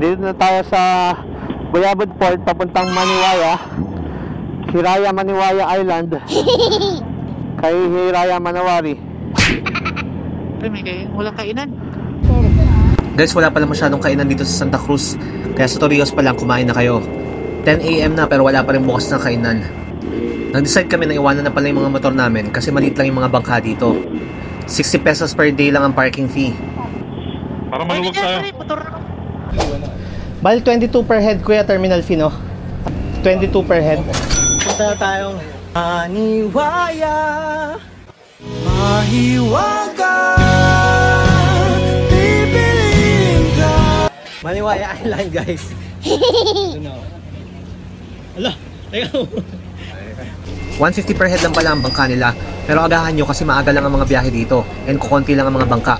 Dito na tayo sa Bayabod Port papuntang Maniwaya, Hiraya Maniwaya Island. Kay Hiraya Manawari. Walang kainan. Guys, wala pala masyadong kainan dito sa Santa Cruz. Kaya sa Torrijos pa lang kumain na kayo. 10 AM na pero wala pa rin bukas na kainan. Nag-decide kami na iwanan na pala yung mga motor namin kasi maliit lang yung mga bangka dito. 60 pesos per day lang ang parking fee. Para maluwag tayo. Bali 22 per head kuya, terminal fee no? 22 per head. Punta tayong Maniwaya. Mahiwaga, bibiling ka. Maniwaya Island guys. Ala, teka. 150 per head lang pala ang bangka nila. Pero agahan nyo kasi maaga lang ang mga biyahe dito and kukunti lang ang mga bangka.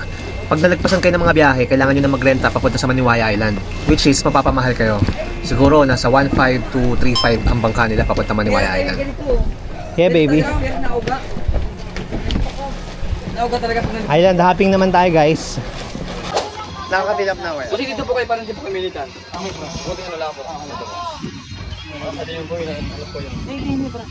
Pag nalagpasan kayo ng mga biyahe, kailangan nyo na magrenta papunta sa Maniwaya Island, which is mapapamahal kayo. Siguro nasa 1.5 to 3.5 ang bangka nila papunta Maniwaya Island. Yeah baby. Island hopping naman tayo guys. Nakaka-fill up na wala. Kasi dito po kayo parang di po kayo militan. Buti ano lang po. Ano yung po yun? Alam po yun. Hindi bro.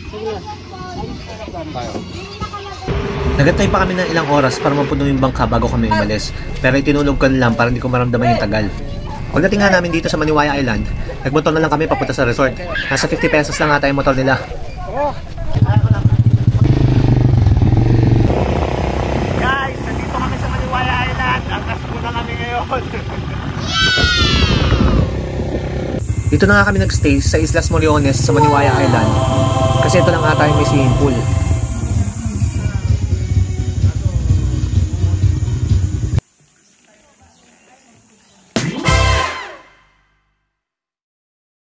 Nagantay pa kami ng ilang oras para mapuno yung bangka bago kami umalis. Pero itinulog ko lang para hindi ko maramdaman yung tagal. Pagdating nga namin dito sa Maniwaya Island, nagmotor na lang kami papunta sa resort. Nasa 50 pesos lang ata yung motor nila. Guys, nandito kami sa Maniwaya Island. Angkas mo na kami ngayon. Dito na nga kami nagstay sa Islas Moriones sa Maniwaya Island. Kasi ito lang ata yung may swimming pool.